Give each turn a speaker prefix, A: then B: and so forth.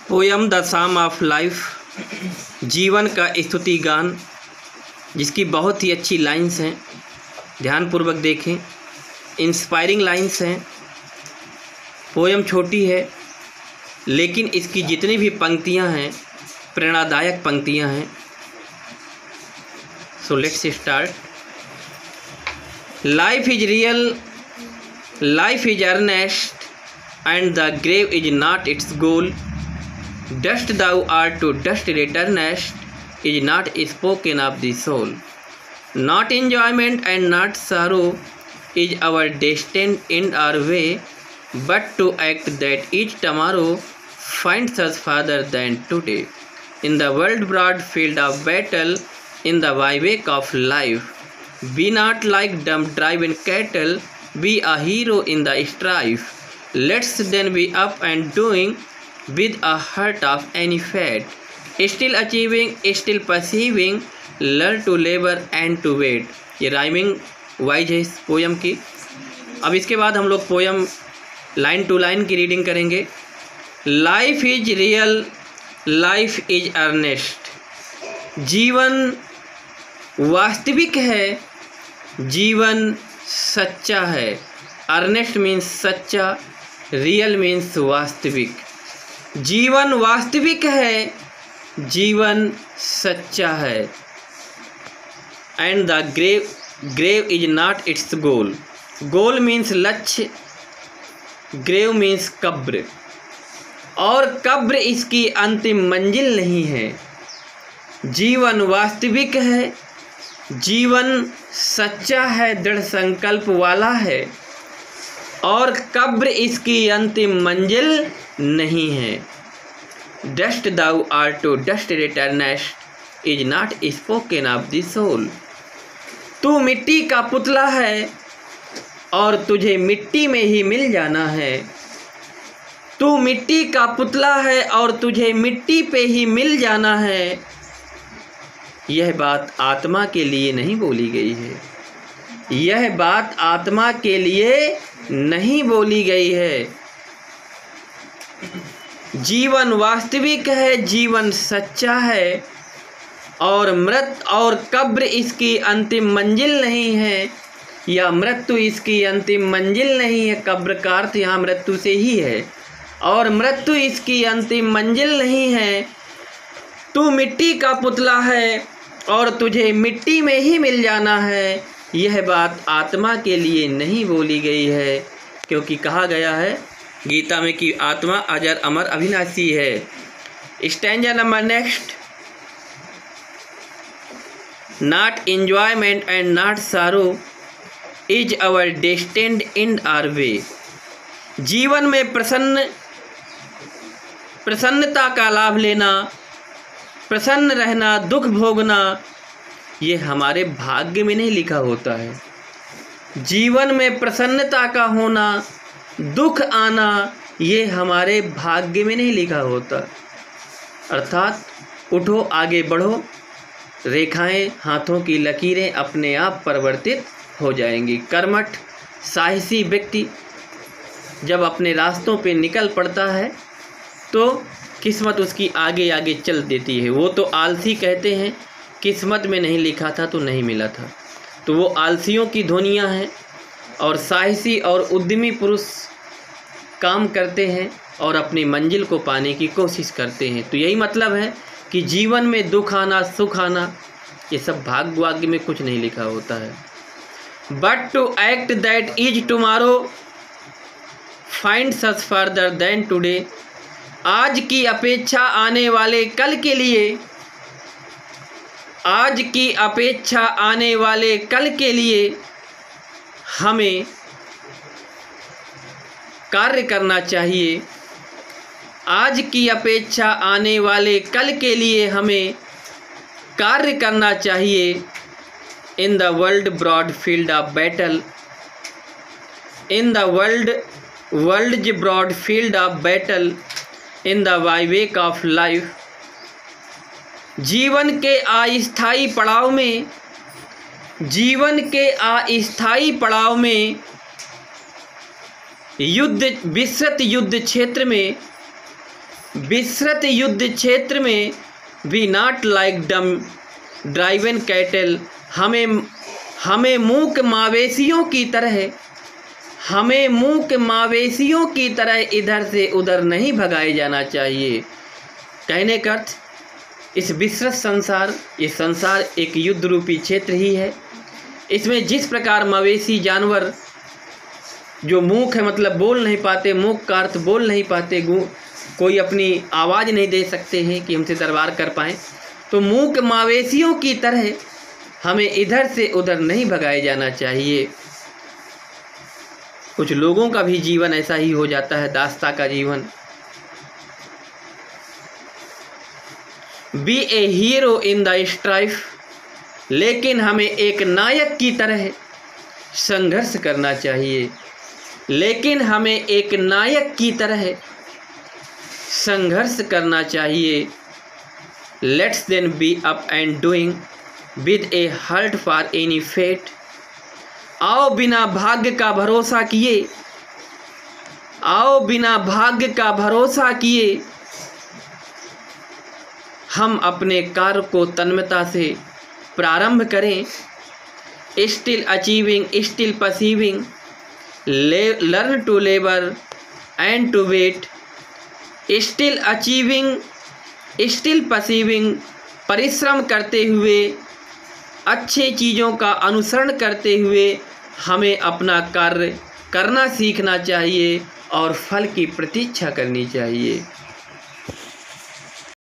A: Poem the psalm of life, जीवन का स्तुति गान, जिसकी बहुत ही अच्छी लाइंस हैं। ध्यानपूर्वक देखें, इंस्पायरिंग लाइंस हैं। पोयम छोटी है लेकिन इसकी जितनी भी पंक्तियां हैं प्रेरणादायक पंक्तियां हैं। So let's start. Life is real, life is earnest, and the grave is not its goal. Dust thou art to dust returnest, is not spoken of the soul. Not enjoyment and not sorrow is our destined end or way, but to act that each tomorrow finds us farther than today. In the world broad field of battle, in the bivouac of life, be not like dumb driven cattle, be a hero in the strife. Let's then be up and doing with a heart of any fate, still achieving, still perceiving, learn to labor and to wait। ये rhyming wise है इस poem की। अब इसके बाद हम लोग poem line to line की रीडिंग करेंगे। Life is real, life is earnest, जीवन वास्तविक है, जीवन सच्चा है। अर्नेस्ट मीन्स सच्चा, रियल मीन्स वास्तविक। जीवन वास्तविक है, जीवन सच्चा है। And the grave is not its goal, goal means लक्ष्य, ग्रेव मीन्स कब्र, और कब्र इसकी अंतिम मंजिल नहीं है। जीवन वास्तविक है, जीवन सच्चा है, दृढ़ संकल्प वाला है, और कब्र इसकी अंतिम मंजिल नहीं है। Dust thou are to dust returnest, is not spoken of the soul. तू मिट्टी का पुतला है और तुझे मिट्टी में ही मिल जाना है। तू मिट्टी का पुतला है और तुझे मिट्टी पे ही मिल जाना है। यह बात आत्मा के लिए नहीं बोली गई है, यह बात आत्मा के लिए नहीं बोली गई है। जीवन वास्तविक है, जीवन सच्चा है, और मृत और कब्र इसकी अंतिम मंजिल नहीं है, या मृत्यु इसकी अंतिम मंजिल नहीं है। कब्र का अर्थ यहाँ मृत्यु से ही है, और मृत्यु इसकी अंतिम मंजिल नहीं है। तू मिट्टी का पुतला है और तुझे मिट्टी में ही मिल जाना है। यह बात आत्मा के लिए नहीं बोली गई है, क्योंकि कहा गया है गीता में कि आत्मा अजर अमर अविनाशी है। Stanza number next. Not enjoyment and not sorrow is our destined end or way. जीवन में प्रसन्नता का लाभ लेना, प्रसन्न रहना, दुख भोगना, ये हमारे भाग्य में नहीं लिखा होता है। जीवन में प्रसन्नता का होना, दुख आना, ये हमारे भाग्य में नहीं लिखा होता। अर्थात उठो, आगे बढ़ो, रेखाएं, हाथों की लकीरें अपने आप परिवर्तित हो जाएंगी। कर्मठ साहसी व्यक्ति जब अपने रास्तों पे निकल पड़ता है तो किस्मत उसकी आगे आगे चल देती है। वो तो आलसी कहते हैं, किस्मत में नहीं लिखा था तो नहीं मिला था। तो वो आलसियों की ध्वनियाँ हैं, और साहसी और उद्यमी पुरुष काम करते हैं और अपनी मंजिल को पाने की कोशिश करते हैं। तो यही मतलब है कि जीवन में दुख आना, सुख आना, ये सब भाग्य में कुछ नहीं लिखा होता है। But to act that is tomorrow finds us further than today. आज की अपेक्षा आने वाले कल के लिए, आज की अपेक्षा आने वाले कल के लिए हमें कार्य करना चाहिए। आज की अपेक्षा आने वाले कल के लिए हमें कार्य करना चाहिए। In the world broad field of battle, in the world broad field of battle, in the bivouac of life. जीवन के अस्थायी पड़ाव में, जीवन के अस्थायी पड़ाव में, युद्ध विस्तृत युद्ध क्षेत्र में विस्तृत युद्ध क्षेत्र में we not like dumb driven cattle, हमें मूक मवेशियों की तरह इधर से उधर नहीं भगाए जाना चाहिए। कहने का अर्थ, इस विस्तृत संसार, ये संसार एक युद्ध रूपी क्षेत्र ही है। इसमें जिस प्रकार मवेशी जानवर जो मूक है, मतलब बोल नहीं पाते, मूक का अर्थ बोल नहीं पाते, कोई अपनी आवाज़ नहीं दे सकते हैं कि हमसे दरबार कर पाएँ, तो मूक मवेशियों की तरह हमें इधर से उधर नहीं भगाए जाना चाहिए। कुछ लोगों का भी जीवन ऐसा ही हो जाता है, दास्ता का जीवन। Be a hero in the strife, लेकिन हमें एक नायक की तरह संघर्ष करना चाहिए। लेकिन हमें एक नायक की तरह संघर्ष करना चाहिए। Let's then be up and doing with a heart for any fate. आओ बिना भाग्य का भरोसा किए, आओ बिना भाग्य का भरोसा किए हम अपने कार्य को तन्मयता से प्रारंभ करें। Still achieving, still pursuing, learn to labour and to wait. Still achieving, still pursuing, परिश्रम करते हुए, अच्छे चीज़ों का अनुसरण करते हुए हमें अपना कार्य करना सीखना चाहिए और फल की प्रतीक्षा करनी चाहिए।